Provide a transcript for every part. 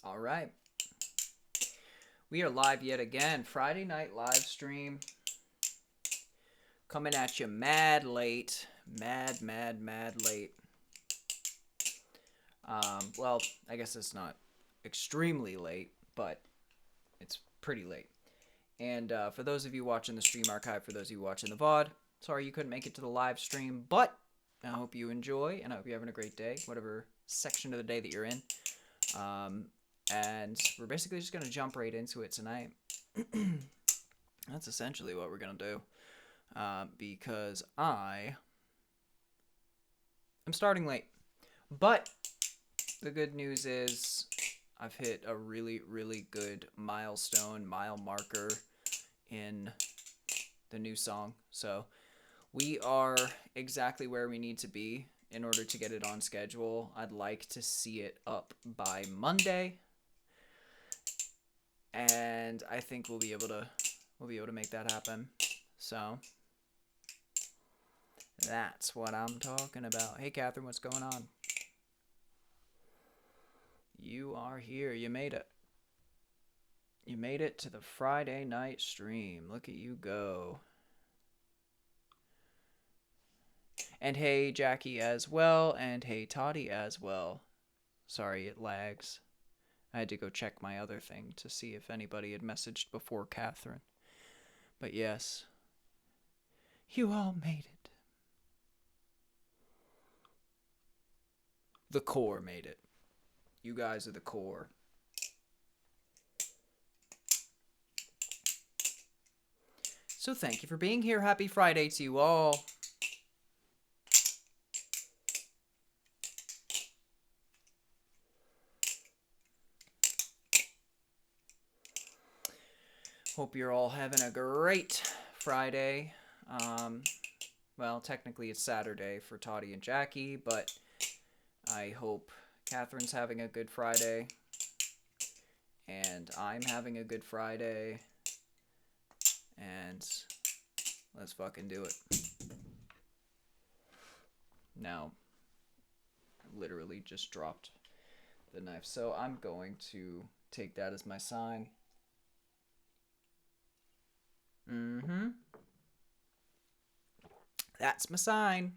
All right. We are live yet again. Friday night live stream. Coming at you mad late. Mad late. Well, I guess it's not extremely late, but it's pretty late. And for those of you watching the stream archive, for those of you watching the VOD, sorry you couldn't make it to the live stream, but I hope you enjoy, and I hope you're having a great day, whatever section of the day that you're in. And we're basically just going to jump right into it tonight. That's essentially what we're going to do. Because I am starting late. But the good news is I've hit a really, really good mile marker in the new song. So we are exactly where we need to be in order to get it on schedule. I'd like to see it up by Monday. And I think we'll be able to make that happen. So that's what I'm talking about. Hey Catherine, what's going on? You are here. You made it. You made it to the Friday night stream. Look at you go. And hey Jackie as well, and hey Toddy as well. Sorry, it lags. I had to go check my other thing to see if anybody had messaged before Catherine. But yes, you all made it. The core made it. You guys are the core. So thank you for being here. Happy Friday to you all. Hope you're all having a great Friday. Well, technically it's Saturday for Toddy and Jackie, but I hope Catherine's having a good Friday. And I'm having a good Friday. And let's fucking do it. Now, I literally just dropped the knife. So I'm going to take that as my sign. That's my sign.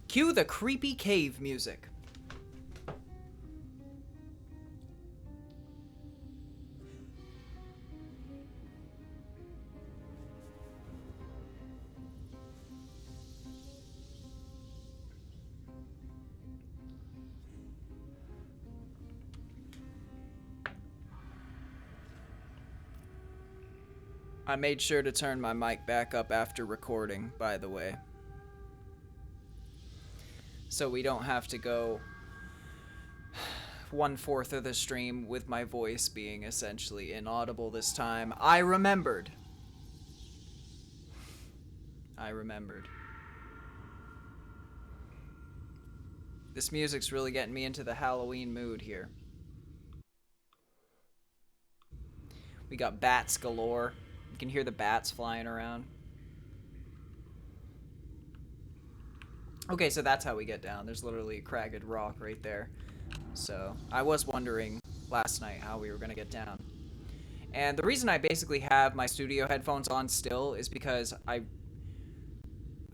Cue the creepy cave music. I made sure to turn my mic back up after recording, by the way. So we don't have to go 1/4 of the stream with my voice being essentially inaudible this time. I remembered. This music's really getting me into the Halloween mood here. We got bats galore. You can hear the bats flying around. Okay, so that's how we get down. There's literally a cragged rock right there. So I was wondering last night how we were going to get down. And the reason I basically have my studio headphones on still is because I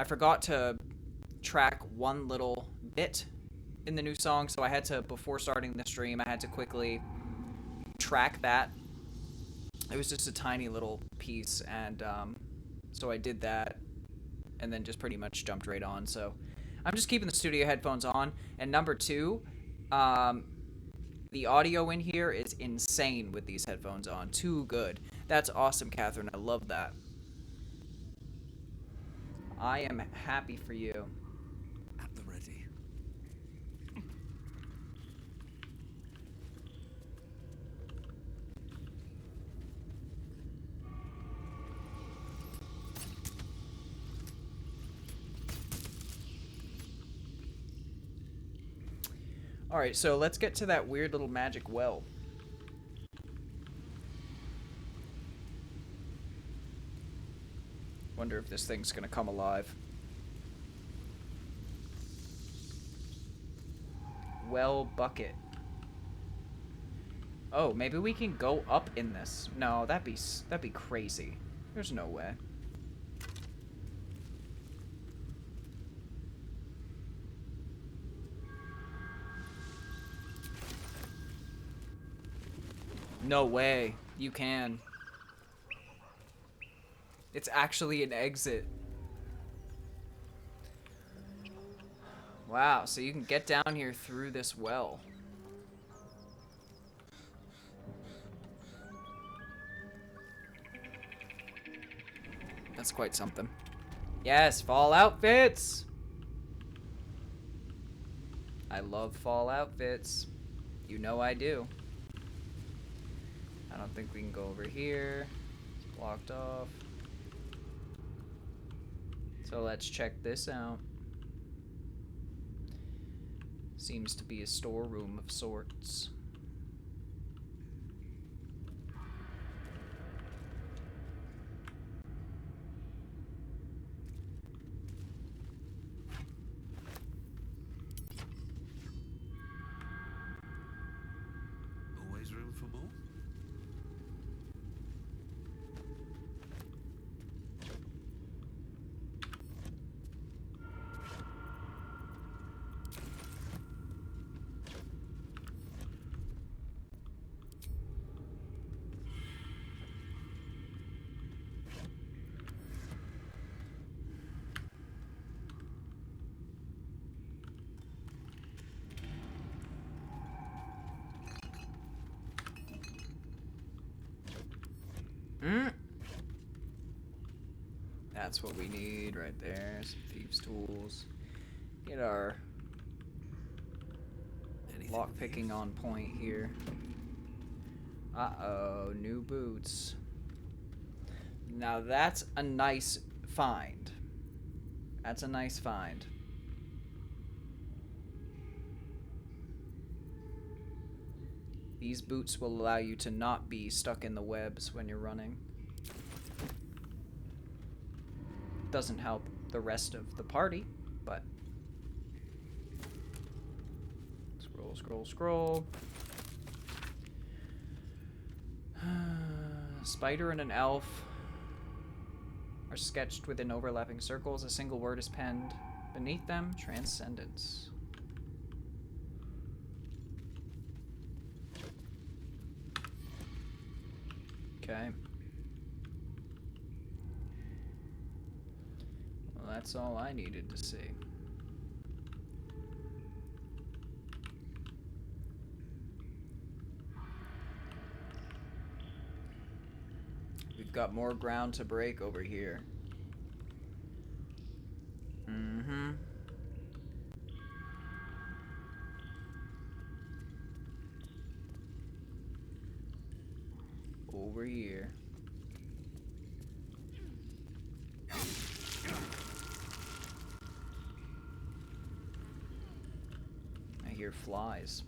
forgot to track one little bit in the new song. So I had to, before starting the stream, I had to quickly track that. It was just a tiny little piece, and so I did that and then just pretty much jumped right on. So I'm just keeping the studio headphones on. And number two, the audio in here is insane with these headphones on. Too good. That's awesome, Catherine. I love that. I am happy for you. At the ready. Alright, so let's get to that weird little magic well. Wonder if this thing's gonna come alive. Well bucket. Oh, maybe we can go up in this. No, that'd be crazy. There's no way. No way. You can. It's actually an exit. Wow, so you can get down here through this well. That's quite something. Yes, fall outfits! I love fall outfits. You know I do. I don't think we can go over here. It's blocked off. So let's check this out. Seems to be a storeroom of sorts. Always room for more? That's what we need right there. Some thieves' tools. Get our lock picking on point here. Uh-oh, new boots. Now that's a nice find. That's a nice find. These boots will allow you to not be stuck in the webs when you're running. Doesn't help the rest of the party, but... Scroll, scroll, scroll. Spider and an elf are sketched within overlapping circles. A single word is penned beneath them. Transcendence. Okay. Well, that's all I needed to see. We've got more ground to break over here. Mm-hmm. Over here. I hear flies.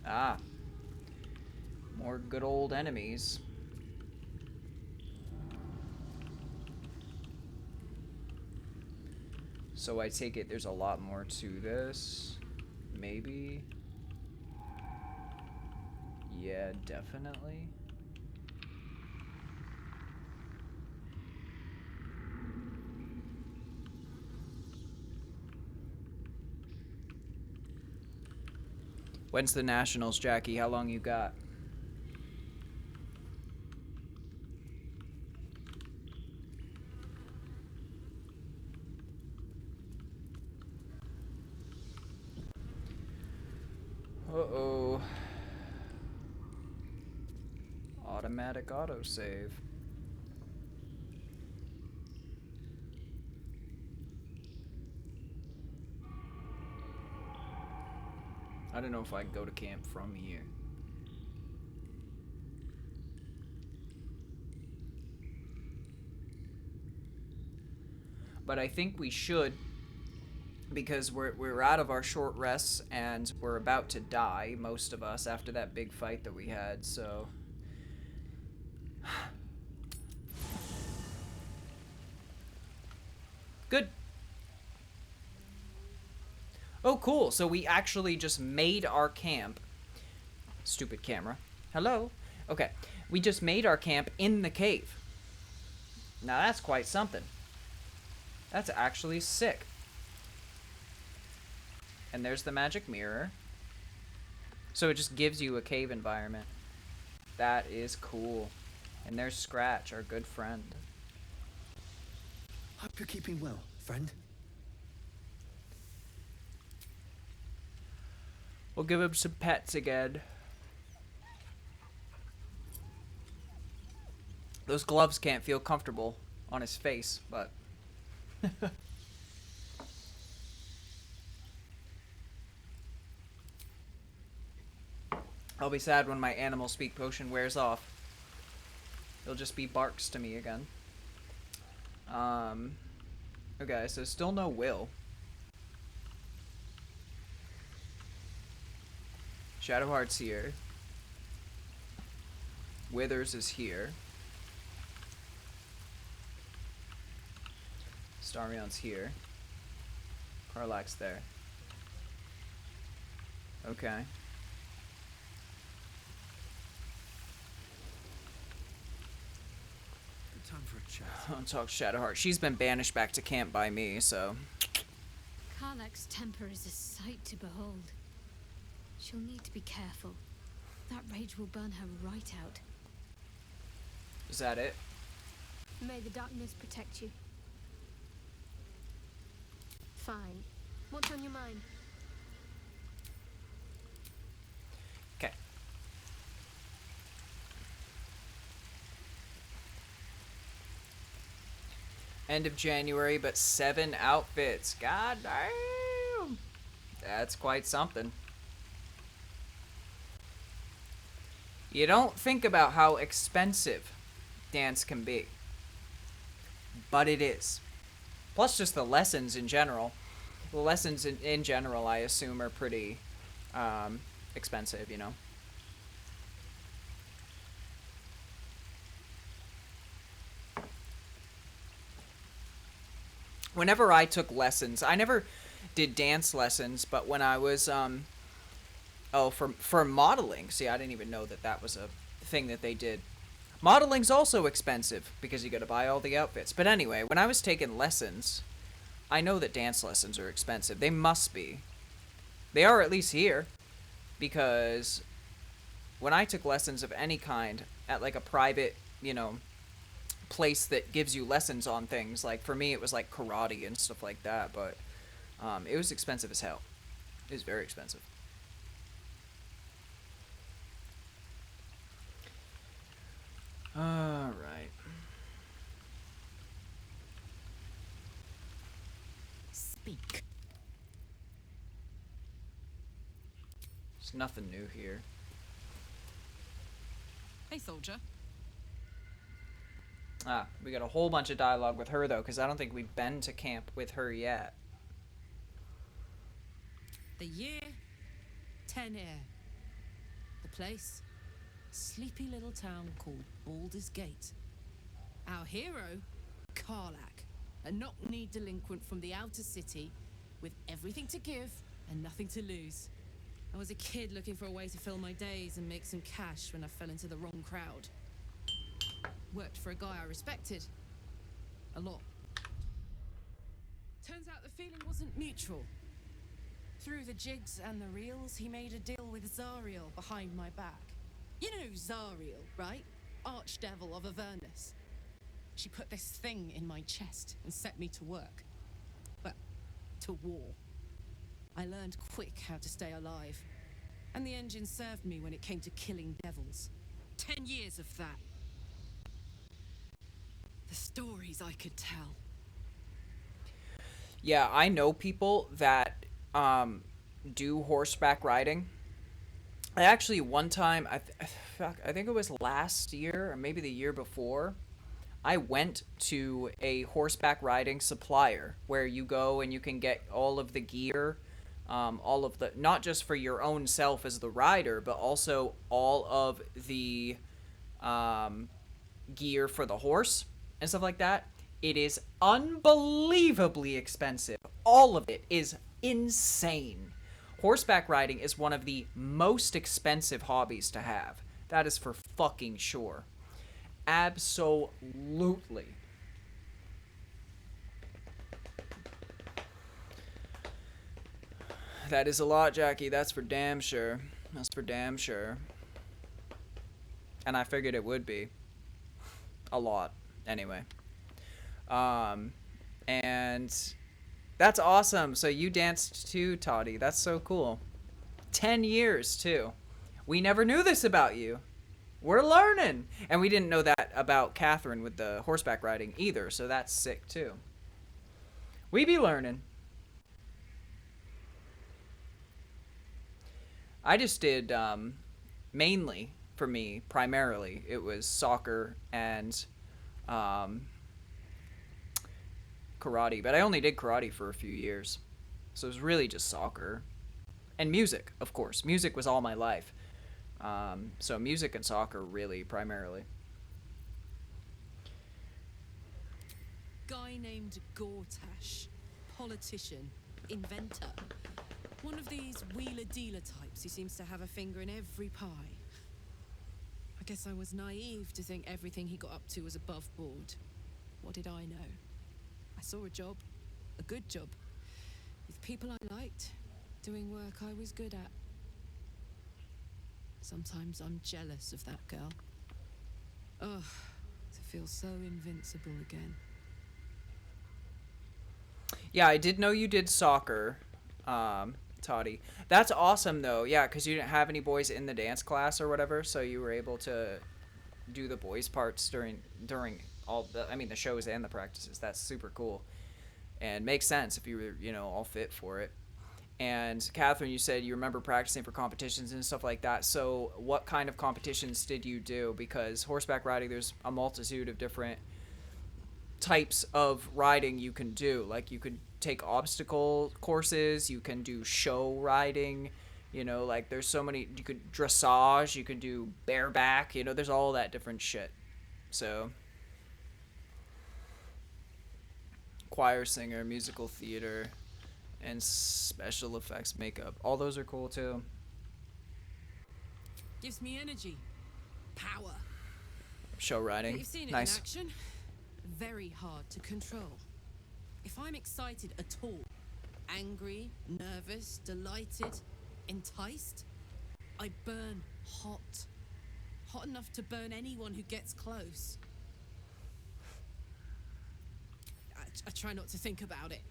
Ah. More good old enemies. So I take it there's a lot more to this. Maybe. Yeah, definitely. When's the Nationals, Jackie? How long you got? Uh-oh. Automatic autosave. I don't know if I can go to camp from here. But I think we should, because we're out of our short rests and we're about to die, most of us, after that big fight that we had, so... Good. Oh, cool. So we actually just made our camp. Stupid camera. Hello? Okay. We just made our camp in the cave. Now that's quite something. That's actually sick. And there's the magic mirror. So it just gives you a cave environment. That is cool. And there's Scratch, our good friend. Hope you're keeping well, friend. We'll give him some pets again. Those gloves can't feel comfortable on his face, but... I'll be sad when my animal speak potion wears off. It'll just be barks to me again. Okay, so still no Will. Shadowheart's here. Withers is here. Starmion's here. Karlak's there. Okay. Good time for a chat. Don't talk Shadowheart. She's been banished back to camp by me, so... Karlak's temper is a sight to behold. She'll need to be careful. That rage will burn her right out. Is that it? May the darkness protect you. Fine. What's on your mind? Okay. End of January, but 7 outfits. God damn! That's quite something. You don't think about how expensive dance can be. But it is. Plus just the lessons in general. The lessons in general, I assume, are pretty expensive, you know? Whenever I took lessons, I never did dance lessons, but when I was, oh, for modeling, see, I didn't even know that that was a thing that they did. Modeling's also expensive, because you gotta buy all the outfits. But anyway, when I was taking lessons, I know that dance lessons are expensive. They must be. They are at least here, because when I took lessons of any kind at, like, a private, you know, place that gives you lessons on things, like, for me, it was, like, karate and stuff like that, but it was expensive as hell. It was very expensive. Alright. Speak. There's nothing new here. Hey, soldier. Ah, we got a whole bunch of dialogue with her, though, because I don't think we've been to camp with her yet. The year, 10 air. The place, sleepy little town called Baldur's Gate. Our hero, Karlak, a knock-knee delinquent from the outer city with everything to give and nothing to lose. I was a kid looking for a way to fill my days and make some cash when I fell into the wrong crowd. Worked for a guy I respected. A lot. Turns out the feeling wasn't mutual. Through the jigs and the reels, he made a deal with Zariel behind my back. You know Zariel, right? Archdevil of Avernus. She put this thing in my chest and set me to work. Well, to war. I learned quick how to stay alive. And the engine served me when it came to killing devils. 10 years of that. The stories I could tell. Yeah, I know people that do horseback riding. I actually one time, I think it was last year or maybe the year before, I went to a horseback riding supplier where you go and you can get all of the gear, all of the, not just for your own self as the rider, but also all of the gear for the horse and stuff like that. It is unbelievably expensive. All of it is insane. Horseback riding is one of the most expensive hobbies to have. That is for fucking sure. Absolutely. That is a lot, Jackie. That's for damn sure. That's for damn sure. And I figured it would be. A lot. Anyway. And that's awesome. So you danced too, Toddy. That's so cool. 10 years, too. We never knew this about you. We're learning. And we didn't know that about Catherine with the horseback riding either, so that's sick, too. We be learning. I just did, mainly, for me, primarily, it was soccer and karate. But I only did karate for a few years. So it was really just soccer. And music, of course. Music was all my life. So music and soccer, really, primarily. Guy named Gortash. Politician. Inventor. One of these wheeler-dealer types who seems to have a finger in every pie. I guess I was naive to think everything he got up to was above board. What did I know? I saw a job. A good job. With people I liked. Doing work I was good at. Sometimes I'm jealous of that girl. Ugh, to feel so invincible again. Yeah, I did know you did soccer, Toddy. That's awesome, though. Yeah, because you didn't have any boys in the dance class or whatever, so you were able to do the boys' parts during all the shows and the practices. That's super cool. And makes sense if you were, all fit for it. And Catherine, you said you remember practicing for competitions and stuff like that. So what kind of competitions did you do? Because horseback riding, there's a multitude of different types of riding you can do. Like you could take obstacle courses, you can do show riding, like there's so many. You could dressage, you could do bareback, there's all that different shit. So choir singer, musical theater, and special effects makeup. All those are cool too. Gives me energy. Power. Show riding. You've seen it Nice. in action. Very hard to control. If I'm excited at all, angry, nervous, delighted, enticed, I burn hot. Hot enough to burn anyone who gets close. I try not to think about it.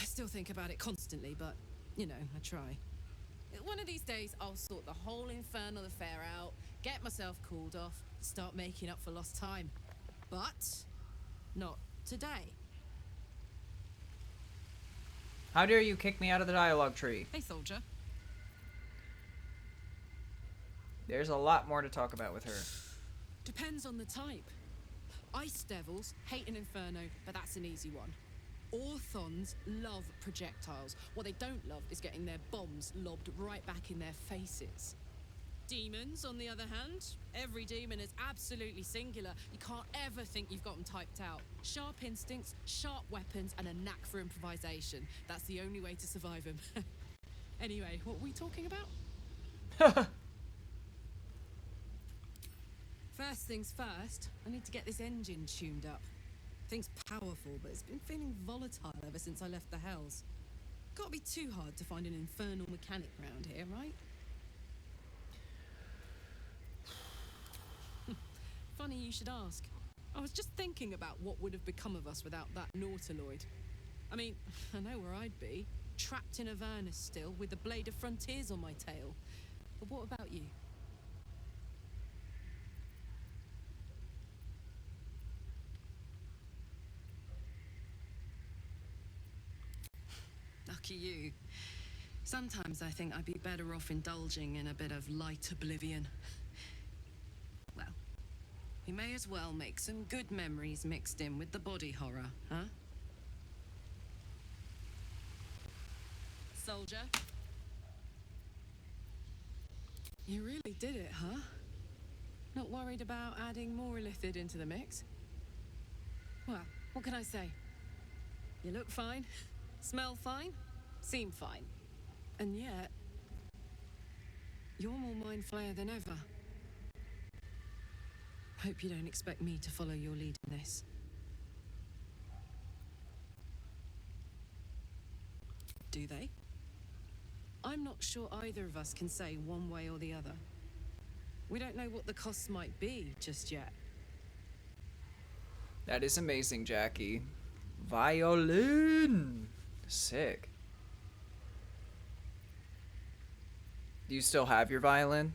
I still think about it constantly, but, I try. One of these days, I'll sort the whole infernal affair out, get myself cooled off, start making up for lost time. But not today. How dare you kick me out of the dialogue tree? Hey, soldier. There's a lot more to talk about with her. Depends on the type. Ice devils hate an inferno, but that's an easy one. Orthons love projectiles. What they don't love is getting their bombs lobbed right back in their faces. Demons, on the other hand, every demon is absolutely singular. You can't ever think you've got them typed out. Sharp instincts, sharp weapons, and a knack for improvisation. That's the only way to survive them. Anyway, what were we talking about? First things first, I need to get this engine tuned up. Thing's powerful, but it's been feeling volatile ever since I left the Hells. Can't be too hard to find an infernal mechanic round here, right? Funny you should ask. I was just thinking about what would have become of us without that Nautiloid. I mean, I know where I'd be. Trapped in Avernus still, with the Blade of Frontiers on my tail. But what about you? Lucky you. Sometimes I think I'd be better off indulging in a bit of light oblivion. Well, we may as well make some good memories mixed in with the body horror, huh? Soldier? You really did it, huh? Not worried about adding more illithid into the mix? Well, what can I say? You look fine, smell fine, seem fine. And yet, you're more mind flayer than ever. Hope you don't expect me to follow your lead in this. Do they? I'm not sure either of us can say one way or the other. We don't know what the costs might be just yet. That is amazing, Jackie. Violin! Sick. Do you still have your violin?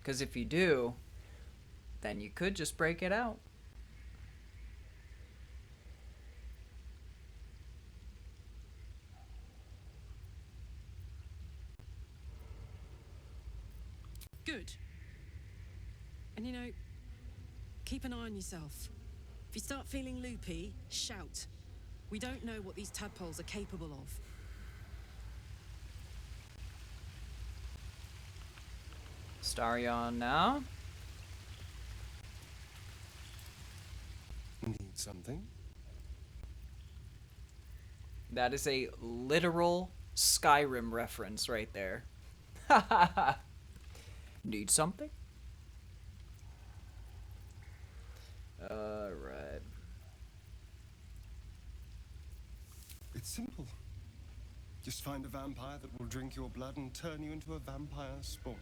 Because if you do, then you could just break it out. Good. And you know, keep an eye on yourself. If you start feeling loopy, shout. We don't know what these tadpoles are capable of. Starion now. Need something? That is a literal Skyrim reference right there. Need something? Alright. It's simple. Just find a vampire that will drink your blood and turn you into a vampire spawn.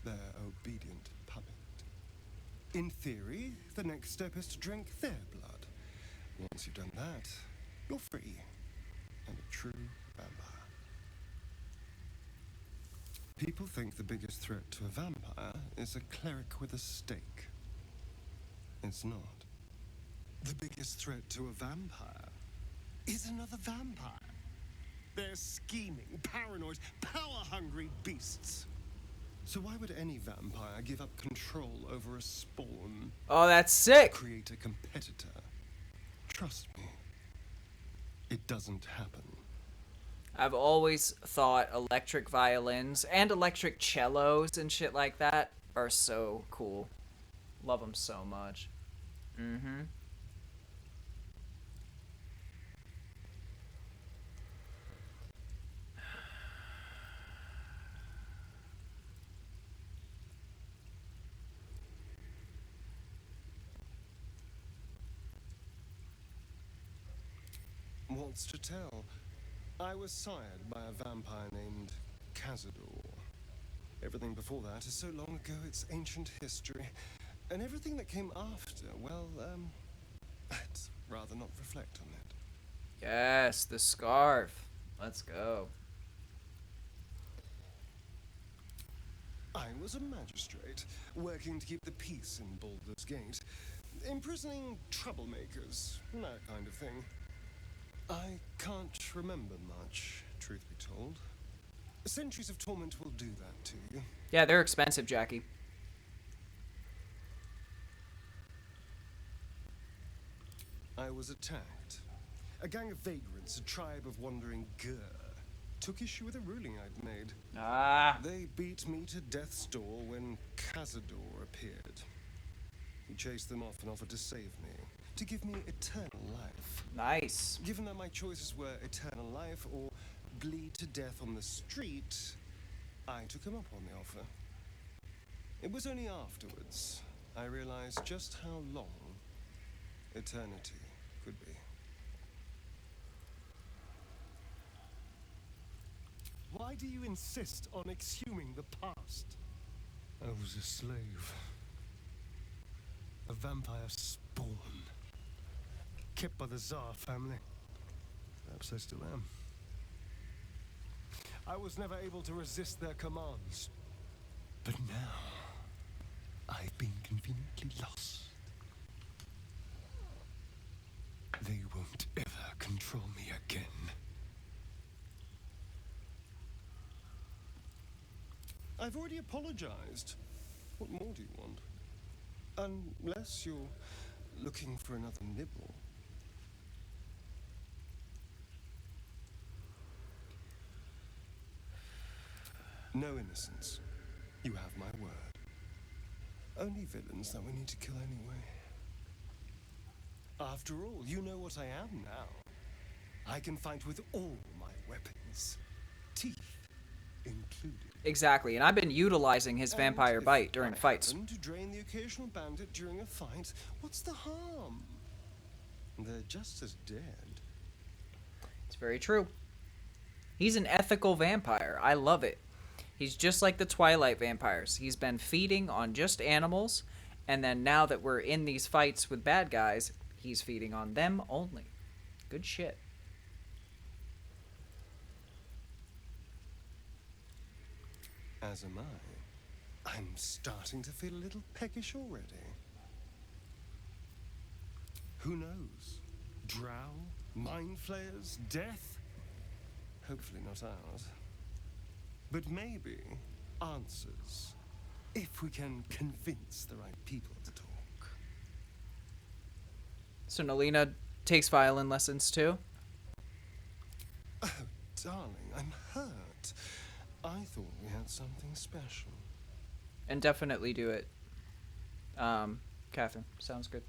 Their obedient puppet. In theory, the next step is to drink their blood. Once you've done that, you're free and a true vampire. People think the biggest threat to a vampire is a cleric with a stake. It's not. The biggest threat to a vampire is another vampire. They're scheming, paranoid, power-hungry beasts. So why would any vampire give up control over a spawn? Oh, that's sick! Create a competitor. Trust me, it doesn't happen. I've always thought electric violins and electric cellos and shit like that are so cool. Love them so much. Mm-hmm. What's to tell? I was sired by a vampire named Cazador. Everything before that is so long ago it's ancient history. And everything that came after, well, I'd rather not reflect on it. Yes, the scarf. Let's go. I was a magistrate, working to keep the peace in Baldur's Gate. Imprisoning troublemakers, that kind of thing. I can't remember much, truth be told. Centuries of torment will do that to you. Yeah, they're expensive, Jackie. I was attacked. A gang of vagrants, a tribe of wandering Gur, took issue with a ruling I'd made. Ah. They beat me to death's door when Cazador appeared. He chased them off and offered to save me, to give me eternal life. Nice. Given that my choices were eternal life or bleed to death on the street, I took him up on the offer. It was only afterwards I realized just how long eternity could be. Why do you insist on exhuming the past? I was a slave. A vampire spawn. Kept by the Tsar family. Perhaps I still am. I was never able to resist their commands. But now, I've been conveniently lost. They won't ever control me again. I've already apologized. What more do you want? Unless you're looking for another nibble. No innocence. You have my word. Only villains that we need to kill anyway. After all, you know what I am now. I can fight with all my weapons, teeth included. Exactly, and I've been utilizing his vampire And bite if during I fights. happen to drain the occasional bandit during a fight, what's the harm? They're just as dead. It's very true. He's an ethical vampire. I love it. He's just like the Twilight vampires. He's been feeding on just animals, and then now that we're in these fights with bad guys, he's feeding on them only. Good shit. As am I. I'm starting to feel a little peckish already. Who knows? Drow? Mind flayers? Death? Hopefully not ours. But maybe answers. If we can convince the right people to talk. So Nalina takes violin lessons too? Oh, darling, I'm hurt. I thought we had something special. And definitely do it. Catherine, sounds good.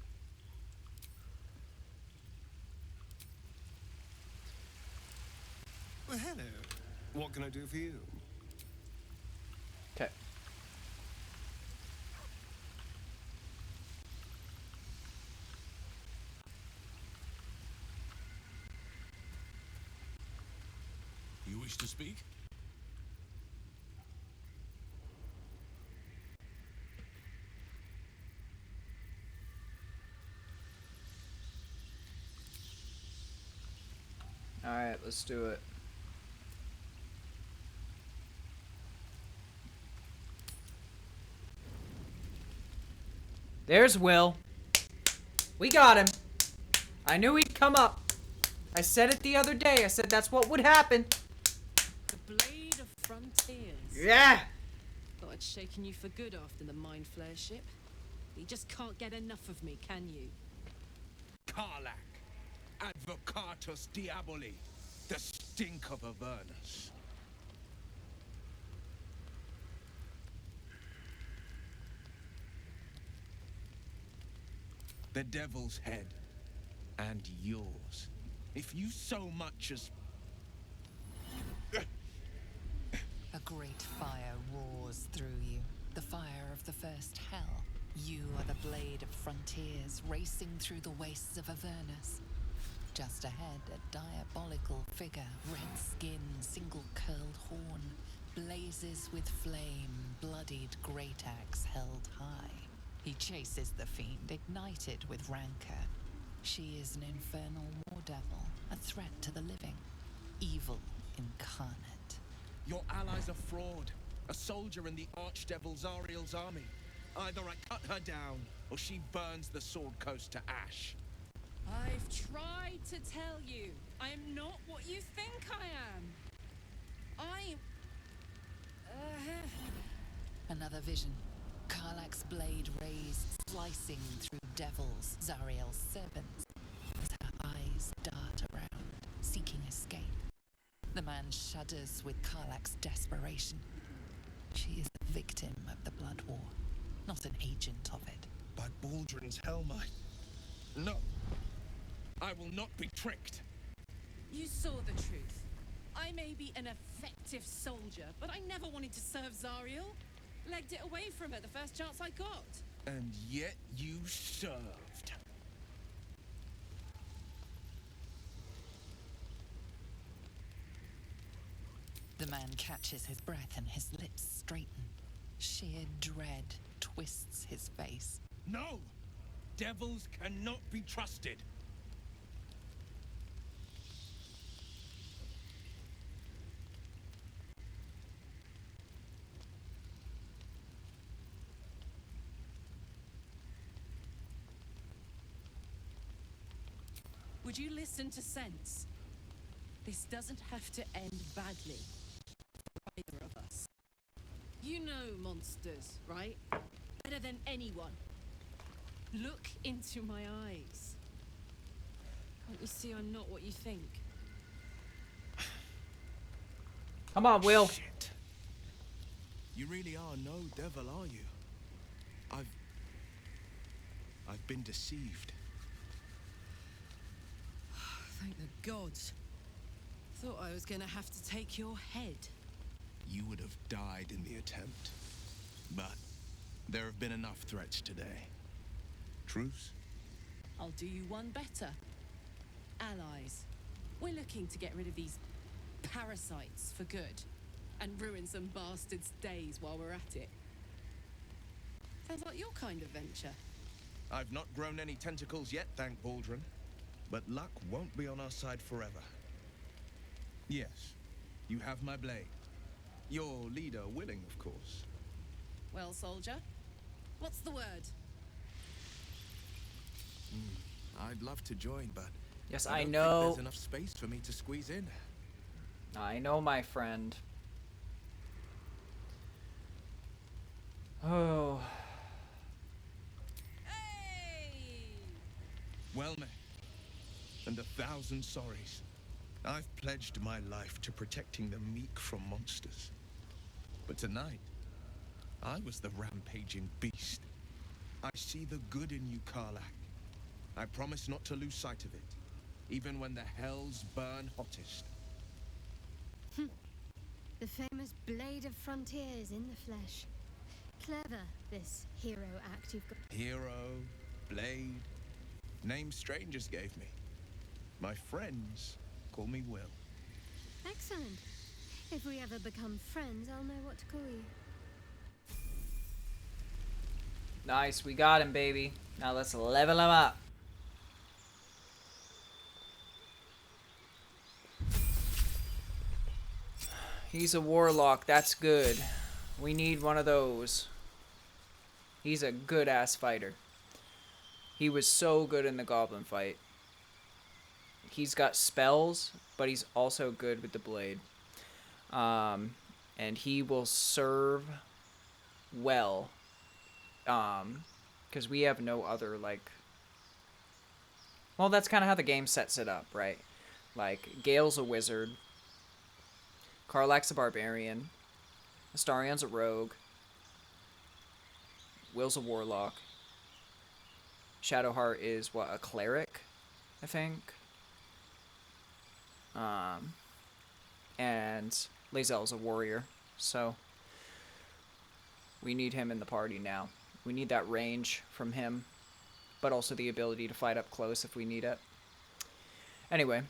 Well, hello. What can I do for you? Okay. You wish to speak? Alright, let's do it. There's Will. We got him. I knew he'd come up. I said it the other day. I said that's what would happen. The Blade of Frontiers. Yeah! Thought I'd shaken you for good after the Mind Flare ship. You just can't get enough of me, can you? Karlak, Advocatus Diaboli, the stink of Avernus. The devil's head, and yours. If you so much as... A great fire roars through you, the fire of the first hell. You are the blade of frontiers racing through the wastes of Avernus. Just ahead, a diabolical figure, red skin, single-curled horn, blazes with flame, bloodied great axe held high. He chases the fiend, ignited with rancor. She is an infernal war devil, a threat to the living, evil incarnate. Your ally's a fraud, a soldier in the Archdevil Zariel's army. Either I cut her down, or she burns the Sword Coast to ash. I've tried to tell you, I am not what you think I am. Another vision. Karlak's blade raised, slicing through devils, Zariel's servants, as her eyes dart around, seeking escape. The man shudders with Karlak's desperation. She is the victim of the Blood War, not an agent of it. By Baldrin's Hellmite. No. I will not be tricked. You saw the truth. I may be an effective soldier, but I never wanted to serve Zariel. Legged it away from her the first chance I got. And yet you served. The man catches his breath and his lips straighten. Sheer dread twists his face. No! Devils cannot be trusted. Would you listen to sense? This doesn't have to end badly for either of us. You know monsters, right? Better than anyone. Look into my eyes. Can't you see I'm not what you think? Come on, Will. Shit. You really are no devil, are you? I've been deceived. Thank the gods. Thought I was gonna have to take your head. You would have died in the attempt. But there have been enough threats today. Truce? I'll do you one better. Allies. We're looking to get rid of these parasites for good. And ruin some bastards' days while we're at it. Sounds like your kind of venture. I've not grown any tentacles yet, thank Baldur. But luck won't be on our side forever. Yes, you have my blade. Your leader willing, of course. Well, soldier, what's the word? I'd love to join, but Yes, I I don't know. think there's enough space for me to squeeze in. I know, my friend. Oh. Hey! Well met, and 1,000 sorries. I've pledged my life to protecting the meek from monsters. But tonight, I was the rampaging beast. I see the good in you, Karlak. I promise not to lose sight of it, even when the hells burn hottest. The famous Blade of Frontiers in the flesh. Clever, this hero act you've got. Hero, blade, names strangers gave me. My friends call me Will. Excellent. If we ever become friends, I'll know what to call you. Nice, we got him, baby. Now let's level him up. He's a warlock, that's good. We need one of those. He's a good-ass fighter. He was so good in the goblin fight. He's got spells, but he's also good with the blade. And he will serve well. Because we have no other, like... Well, that's kind of how the game sets it up, right? Like, Gale's a wizard. Karlak's a barbarian. Astarion's a rogue. Will's a warlock. Shadowheart is, what, a cleric, I think? And Lae'zel's a warrior, so we need him in the party now. We need that range from him, but also the ability to fight up close if we need it. Anyway,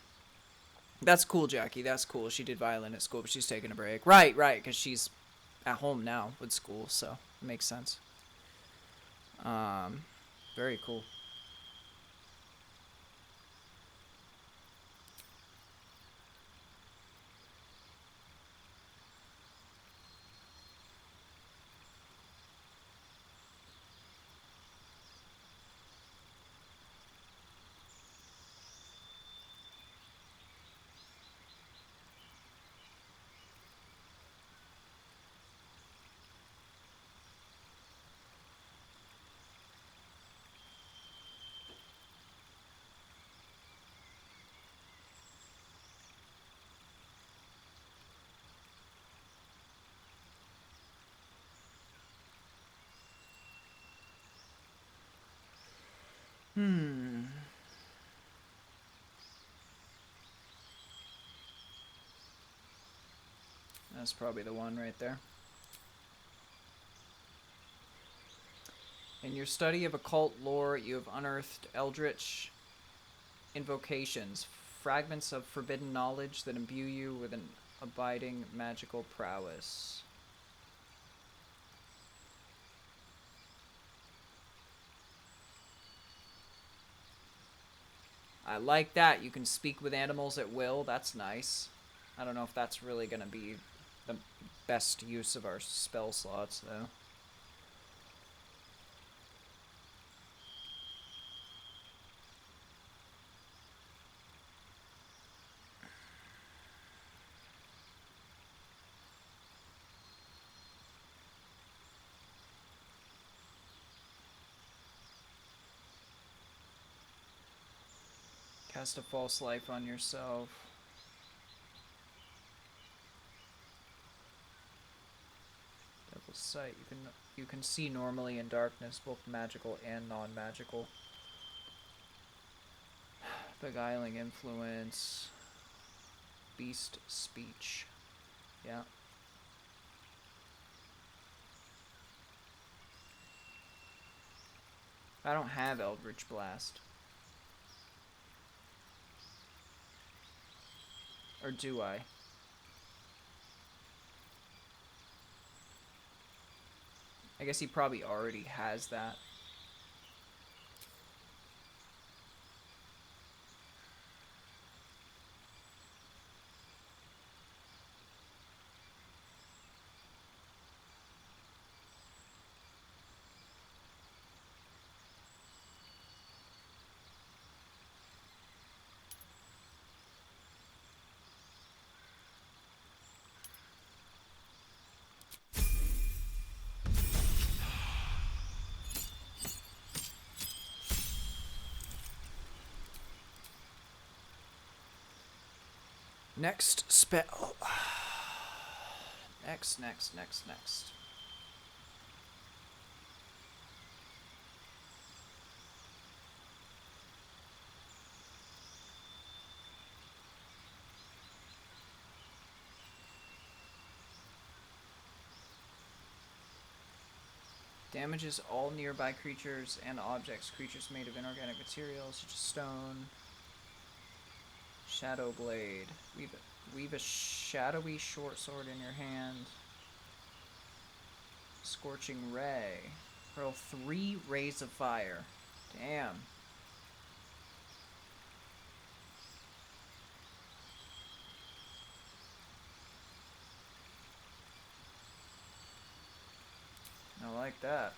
that's cool, Jackie. That's cool. She did violin at school, but she's taking a break. Right, because she's at home now with school, so it makes sense. Very cool. That's probably the one right there. In your study of occult lore, you have unearthed eldritch invocations, fragments of forbidden knowledge that imbue you with an abiding magical prowess. I like that. You can speak with animals at will. That's nice. I don't know if that's really going to be the best use of our spell slots, though. Cast a false life on yourself. Devil's Sight. You can see normally in darkness, both magical and non-magical. Beguiling influence. Beast speech. Yeah. I don't have Eldritch Blast. Or do I? I guess he probably already has that. Next spell. Next. Damages all nearby creatures and objects. Creatures made of inorganic materials such as stone. Shadow Blade. Weave a shadowy short sword in your hand. Scorching Ray. Hurl 3 rays of fire. Damn. I like that.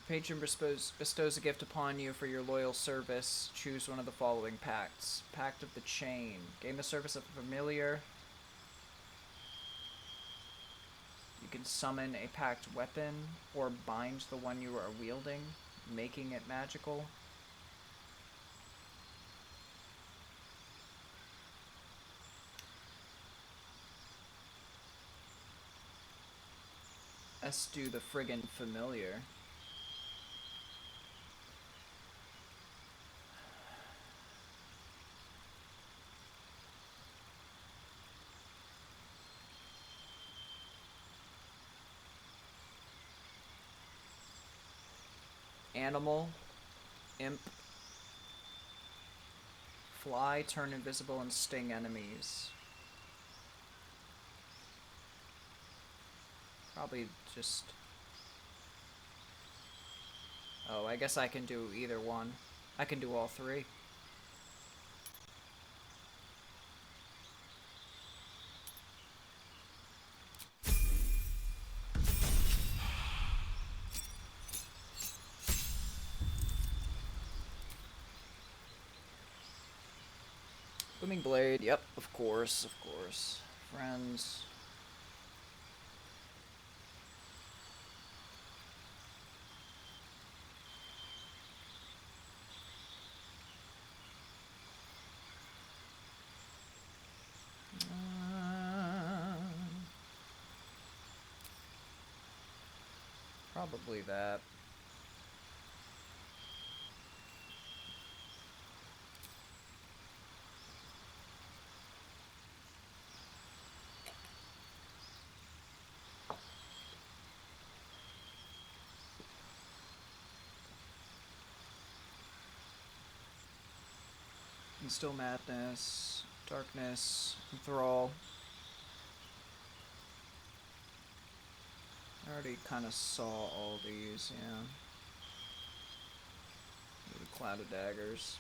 Patron bestows a gift upon you for your loyal service. Choose one of the following pacts. Pact of the Chain. Gain the service of a familiar. You can summon a pact weapon or bind the one you are wielding, making it magical. Let's do the friggin' familiar. Animal, imp, fly, turn invisible, and sting enemies. Probably just... Oh, I guess I can do either one. I can do all 3. Booming Blade, yep, of course. Friends. Probably that. Instill Madness, Darkness, Enthrall. I already kind of saw all these, yeah. The Cloud of Daggers.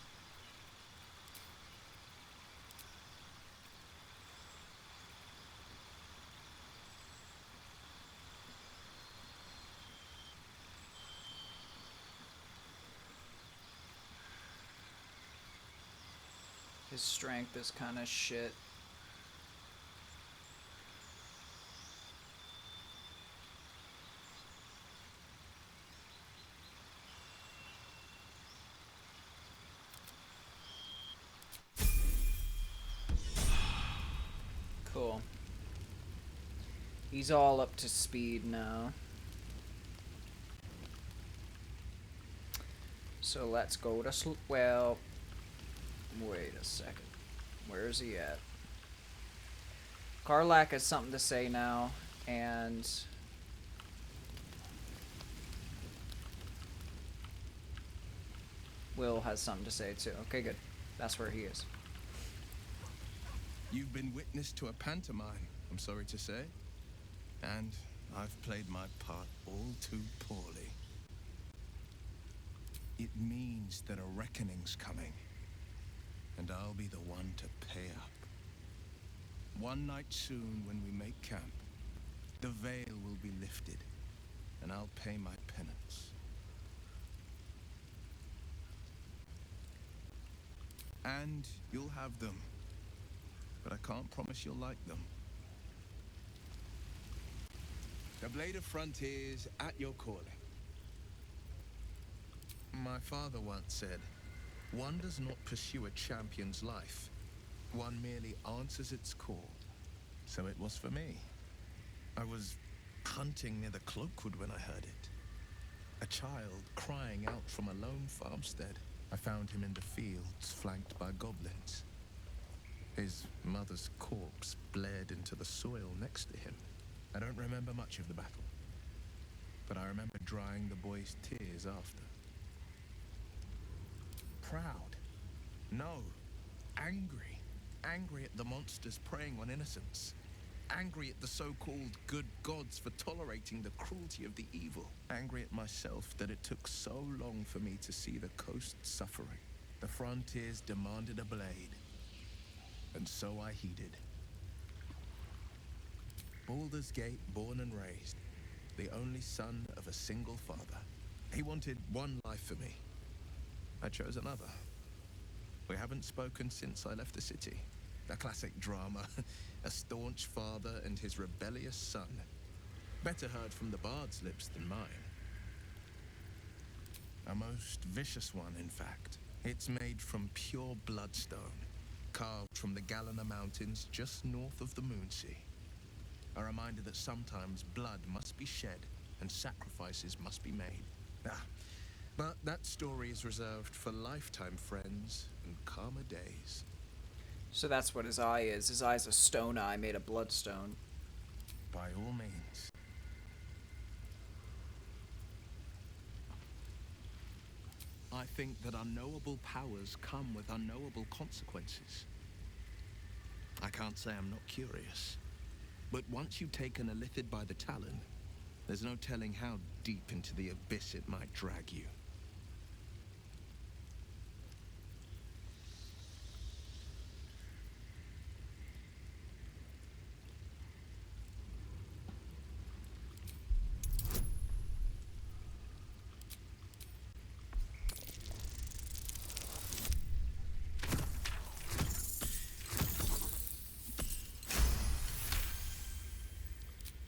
His strength is kind of shit. Cool. He's all up to speed now. So let's go to well, wait a second. Where is he at? Karlak has something to say now, and Will has something to say too. Okay, good. That's where he is. You've been witness to a pantomime, I'm sorry to say. And I've played my part all too poorly. It means that a reckoning's coming. And I'll be the one to pay up. One night soon when we make camp, the veil will be lifted, and I'll pay my penance. And you'll have them, but I can't promise you'll like them. The Blade of Frontiers at your calling. My father once said, one does not pursue a champion's life. One merely answers its call. So it was for me. I was hunting near the Cloakwood when I heard it. A child crying out from a lone farmstead. I found him in the fields, flanked by goblins. His mother's corpse bled into the soil next to him. I don't remember much of the battle, but I remember drying the boy's tears after. Proud. No. Angry. Angry at the monsters preying on innocents. Angry at the so-called good gods for tolerating the cruelty of the evil. Angry at myself that it took so long for me to see the coast suffering. The frontiers demanded a blade, and so I heeded. Baldur's Gate, born and raised, the only son of a single father. He wanted one life for me. I chose another. We haven't spoken since I left the city. A classic drama. A staunch father and his rebellious son. Better heard from the bard's lips than mine. A most vicious one, in fact. It's made from pure bloodstone, carved from the Galena Mountains just north of the Moonsea. A reminder that sometimes blood must be shed and sacrifices must be made. But that story is reserved for lifetime friends and calmer days. So that's what his eye is. His eye's a stone eye made of bloodstone. By all means. I think that unknowable powers come with unknowable consequences. I can't say I'm not curious. But once you've taken a lithid by the talon, there's no telling how deep into the abyss it might drag you.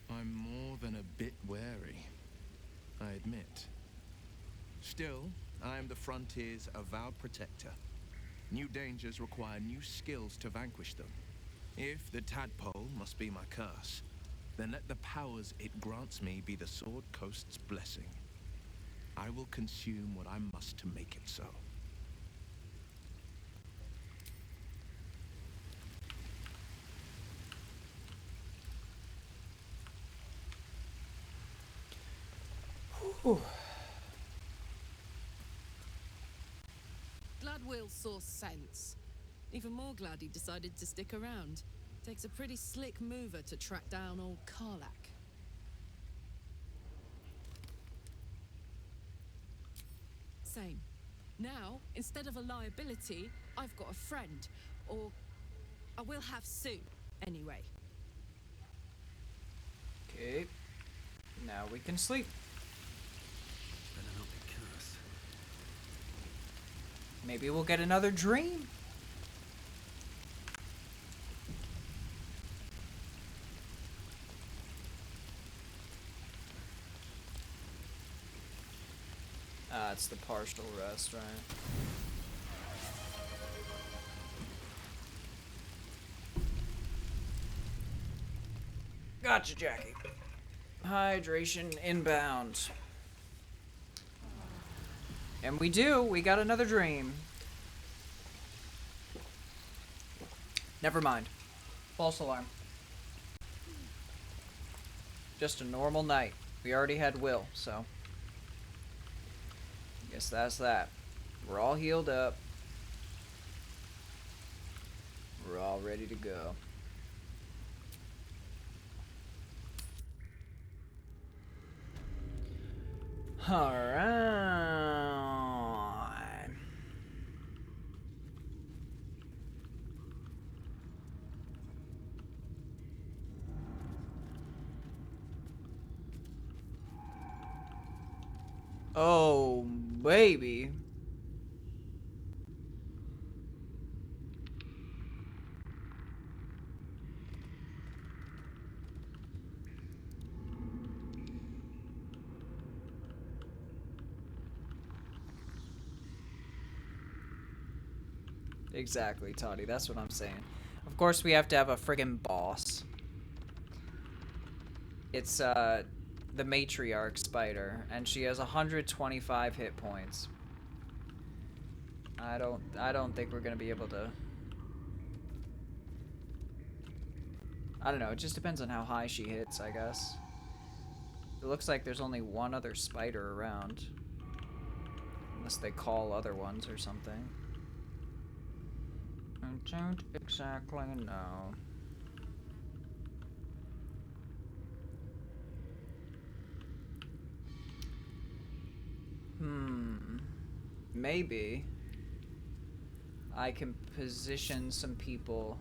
I'm more than a bit wary, I admit. Still, I am the Frontier's avowed protector. New dangers require new skills to vanquish them. If the tadpole must be my curse, then let the powers it grants me be the Sword Coast's blessing. I will consume what I must to make it so. Whew. Glad Will saw sense. Even more glad he decided to stick around. Takes a pretty slick mover to track down old Karlak. Same. Now, instead of a liability, I've got a friend. Or I will have soon, anyway. Okay. Now we can sleep. Better not be cursed. Maybe we'll get another dream. It's the partial rest, right? Gotcha, Jackie. Hydration inbound. And we got another dream. Never mind. False alarm. Just a normal night. We already had Will, so... guess that's that. We're all healed up. We're all ready to go. Alright. Oh, baby. Exactly, Toddy. That's what I'm saying. Of course, we have to have a friggin' boss. It's, the matriarch spider, and she has 125 hit points. I don't think we're gonna be able to... I don't know, it just depends on how high she hits, I guess. It looks like there's only one other spider around. Unless they call other ones or something. I don't exactly know. Maybe I can position some people.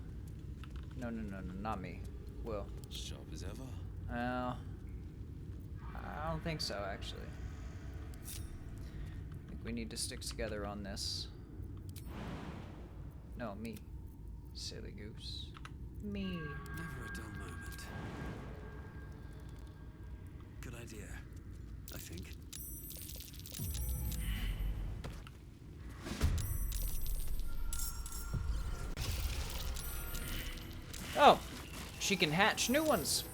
No, not me. Will. Sharp as ever. Well, I don't think so, actually. I think we need to stick together on this. No, me. Silly goose. Me. Never a dull moment. Good idea, I think. Oh, she can hatch new ones.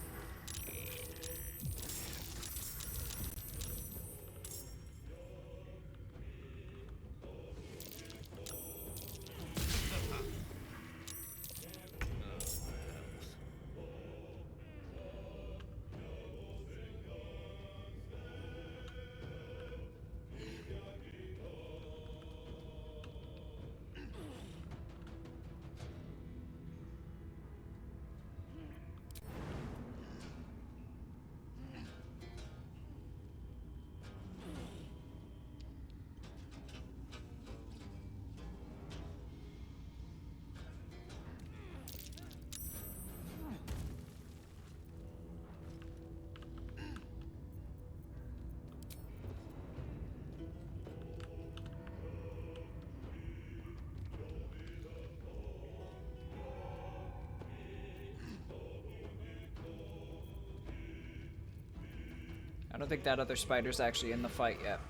I don't think that other spider's actually in the fight yet.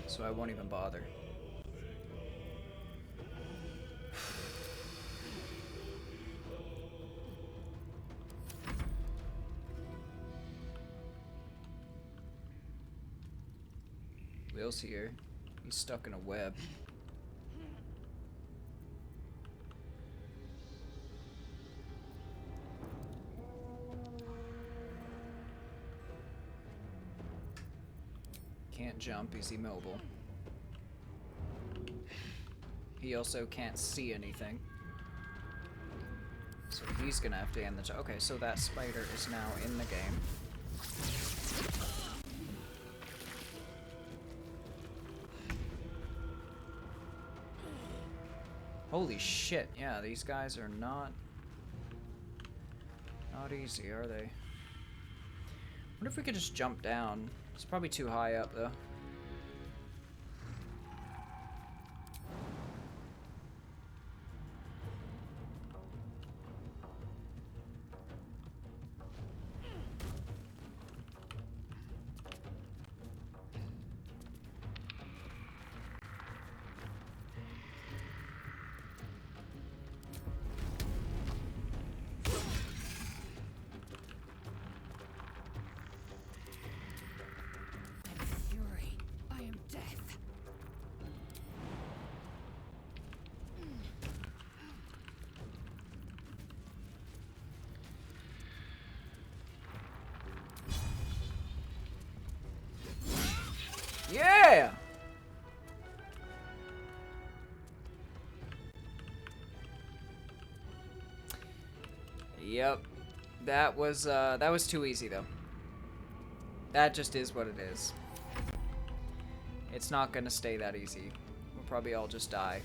So I won't even bother. Will's here. He's stuck in a web. Can't jump, he's immobile. He also can't see anything. So he's gonna have to end the job. Okay, so that spider is now in the game. Holy shit, yeah, these guys are not easy, are they? What if we could just jump down? It's probably too high up, though. Fury. Yep. That was too easy though. That just is what it is. It's not gonna stay that easy. We'll probably all just die.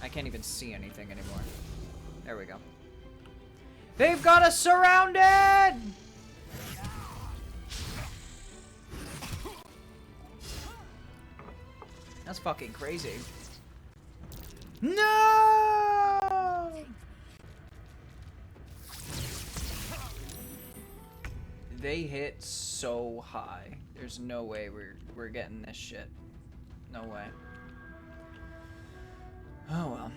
I can't even see anything anymore. There we go. They've got us surrounded! That's fucking crazy. No! They hit so high. There's no way we're getting this shit. No way. Oh well.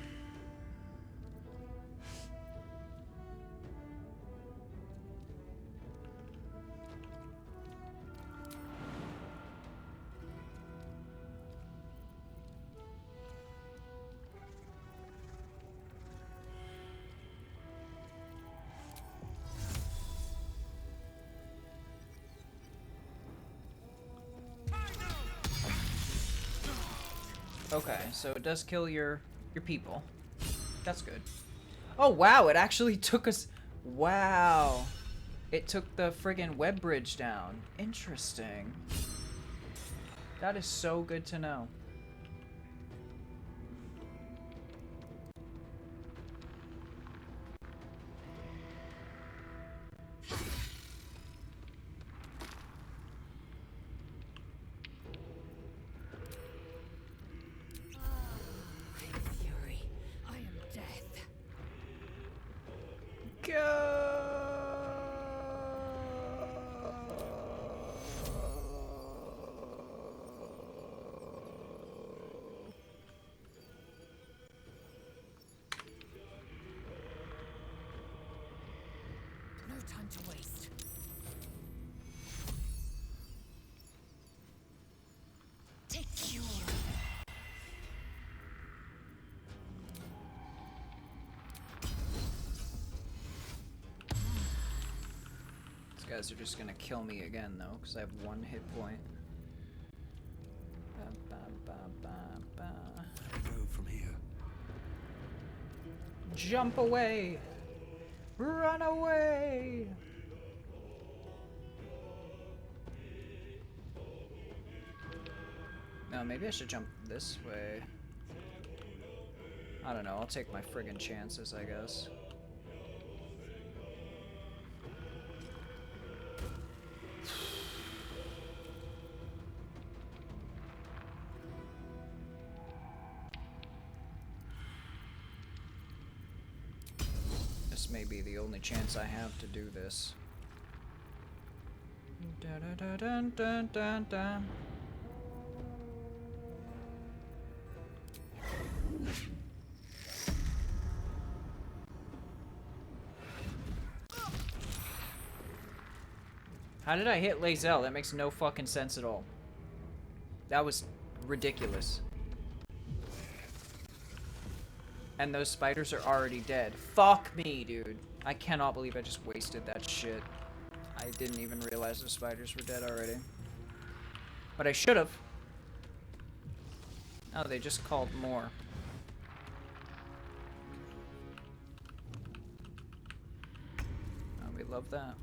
Okay, so it does kill your people. That's good. Oh wow, it actually took us. Wow, it took the friggin' web bridge down. Interesting. That is so good to know. Fury, I am death. No time to waste. Take cure. These guys are just gonna kill me again though, because I have 1 hit point. Ba, ba, ba, ba, ba. Go from here. Jump away! Run away! No, maybe I should jump this way. I don't know, I'll take my friggin' chances, I guess. This may be the only chance I have to do this. Dun, dun, dun, dun, dun, dun. How did I hit Lae'zel? That makes no fucking sense at all. That was ridiculous. And those spiders are already dead. Fuck me, dude. I cannot believe I just wasted that shit. I didn't even realize the spiders were dead already. But I should have. Oh, they just called more. Oh, we love that.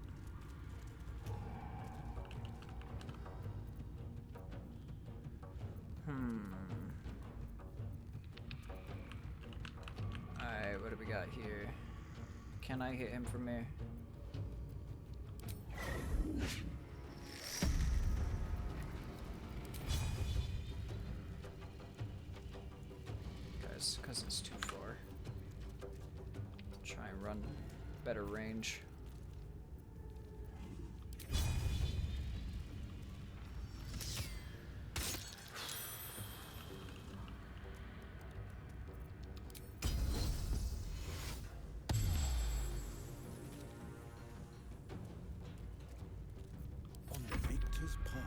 Alright, what do we got here? Can I hit him from here? Guys, because it's too far. Try and run better range. On the victor's path.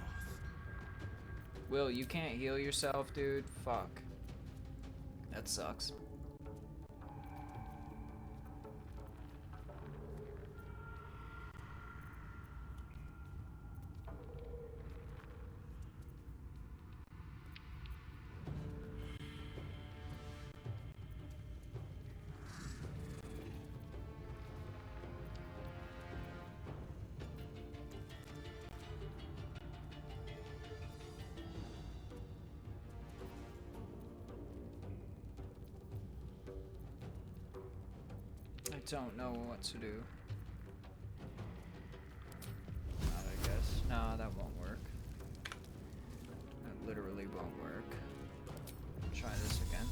Will, you can't heal yourself, dude? Fuck. That sucks. don't know what to do. Not, I guess. No, that won't work. That literally won't work. Try this again.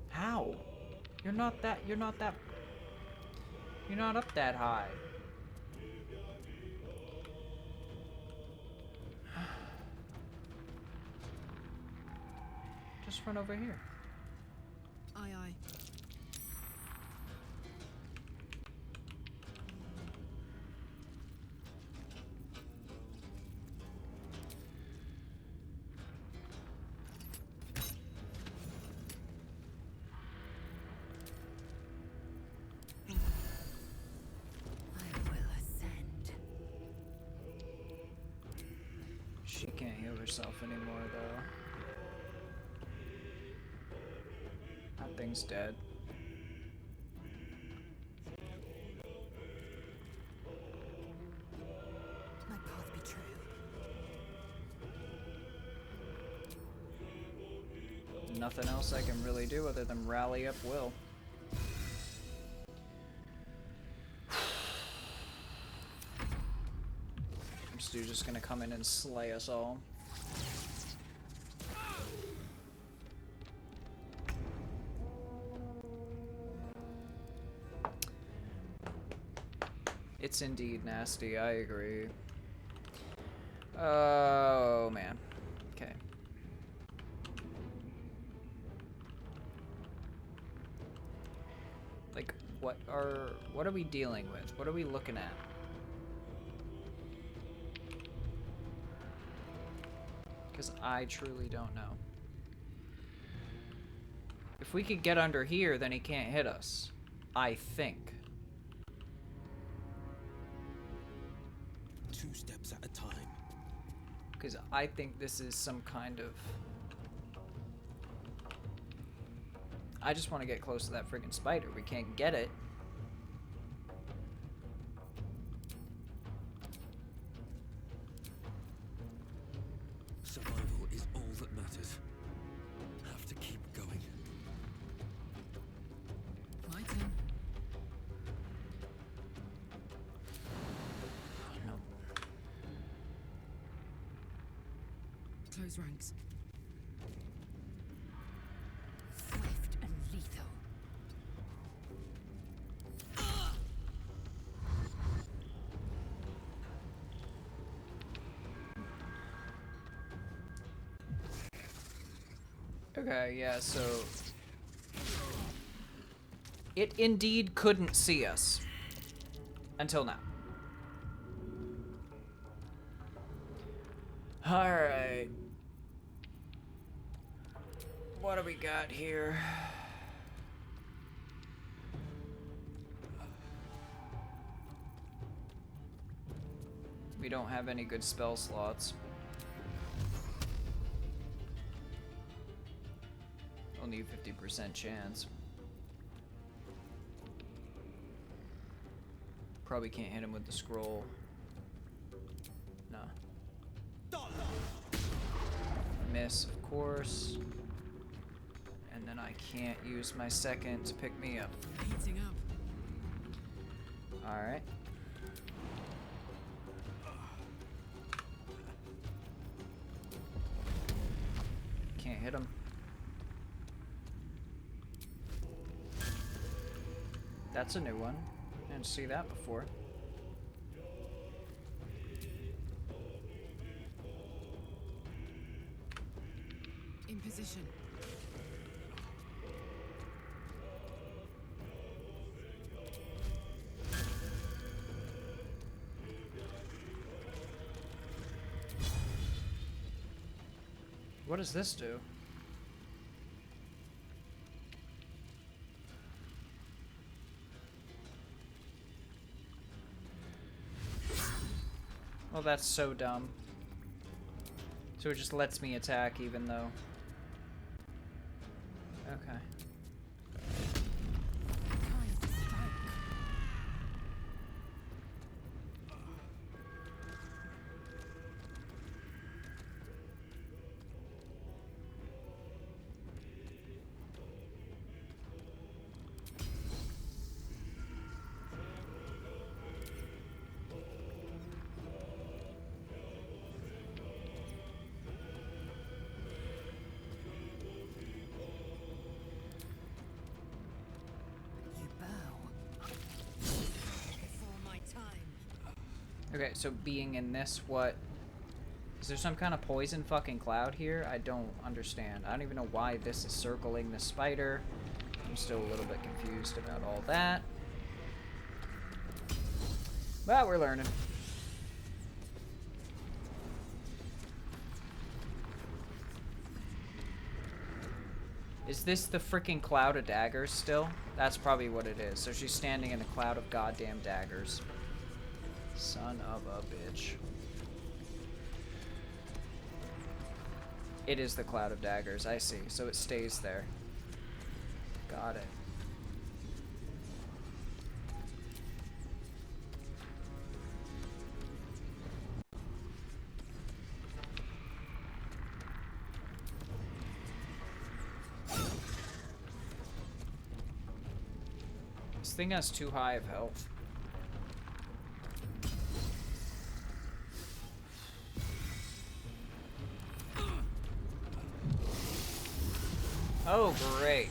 How? You're not up that high. Just run over here. Aye, aye. I will ascend. She can't heal herself anymore, though. That thing's dead. My path be true. Nothing else I can really do other than rally up Will. This dude's just gonna come in and slay us all. It's indeed nasty, I agree. Oh, man. Okay. Like, what are we dealing with? What are we looking at? Because I truly don't know. If we could get under here, then he can't hit us. I think. 2 steps at a time. Because I think this is some kind of... I just want to get close to that freaking spider. We can't get it. Survival is all that matters. Have to keep going. My turn. No. Close ranks. Swift and lethal. Okay, yeah, so... It indeed couldn't see us. Until now. Alright. What do we got here? We don't have any good spell slots. Only 50% chance. Probably can't hit him with the scroll. No. Miss, of course. And then I can't use my second to pick me up. Heating up. Alright. Can't hit him. That's a new one. Didn't see that before. In position. What does this do? Oh, that's so dumb. So it just lets me attack even though... Okay. You bow. Before my time. Okay, so being in this, what... Is there some kind of poison fucking cloud here? I don't understand. I don't even know why this is circling the spider. I'm still a little bit confused about all that. But we're learning. Is this the freaking cloud of daggers still? That's probably what it is. So she's standing in a cloud of goddamn daggers. Son of a bitch. It is the cloud of daggers, I see. So it stays there. Got it. This thing has too high of health. Oh, great.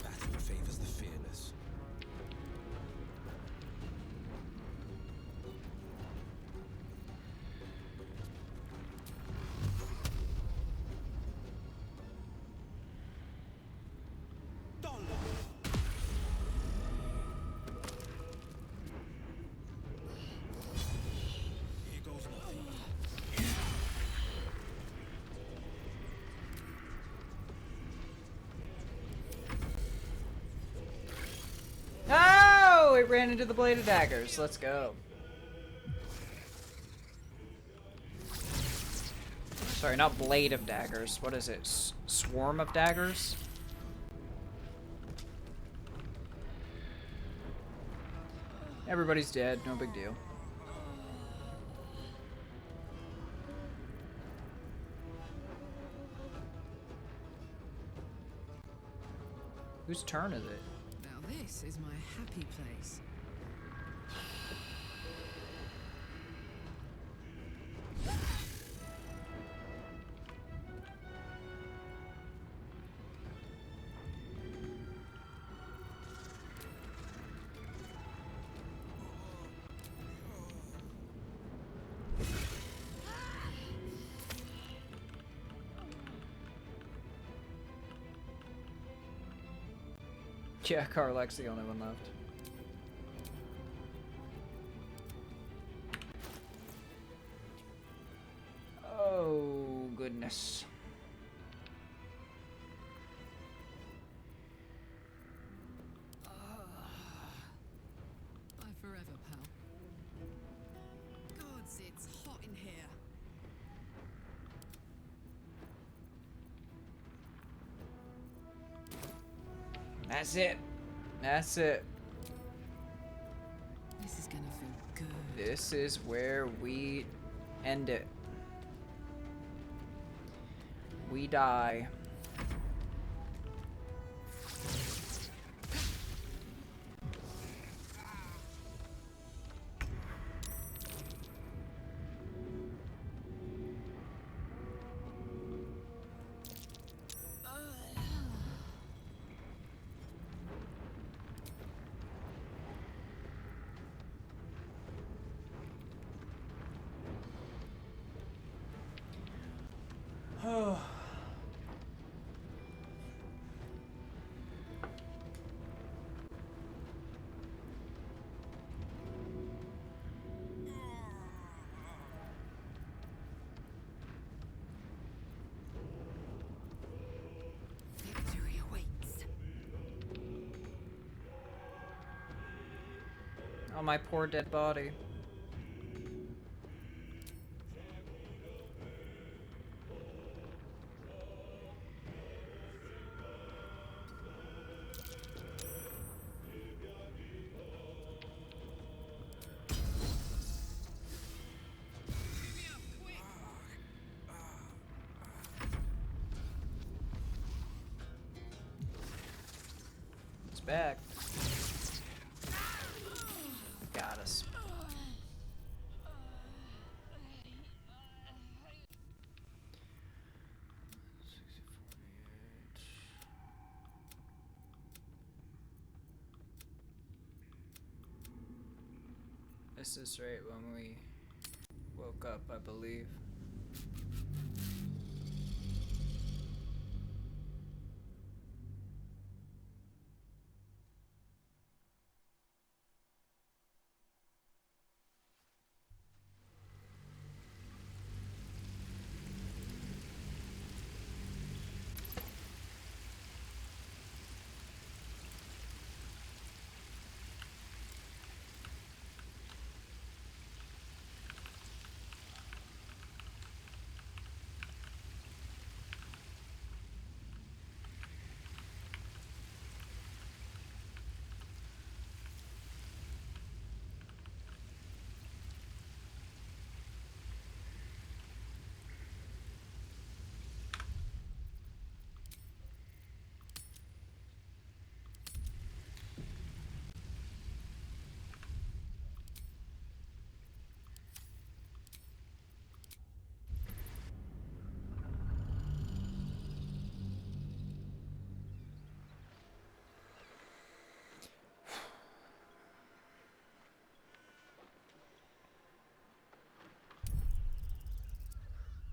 Battle favors the fearless. Here goes nothing. Oh! It ran into the blade of daggers. Let's go. Sorry, not blade of daggers. What is it? Swarm of daggers? Everybody's dead. No big deal. Whose turn is it? Now this is my happy place. Yeah, Karlak's the only one left. Oh, goodness. Bye forever, pal. Gods, it's hot in here. That's it. That's it. This is gonna feel good. This is where we end it. We die. Oh. Victory awaits. Oh, my poor dead body. It's back. Got us. This is right when we woke up, I believe.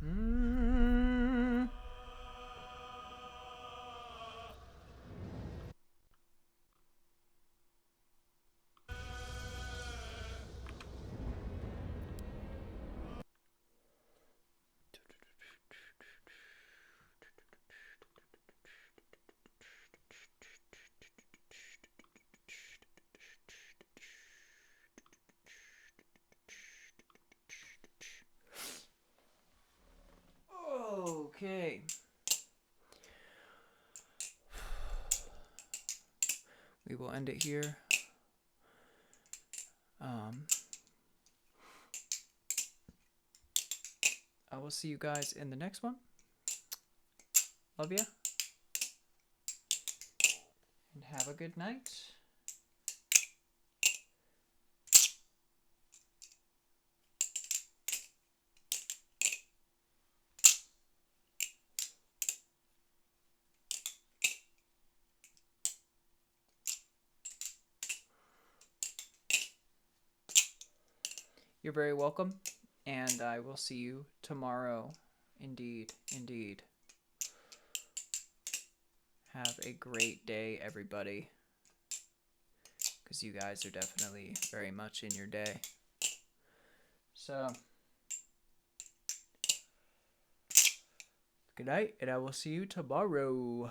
Mm. Okay. We will end it here. I will see you guys in the next one. Love ya. And have a good night. You're very welcome, and I will see you tomorrow. Indeed, indeed. Have a great day, everybody, because you guys are definitely very much in your day. So, good night, and I will see you tomorrow.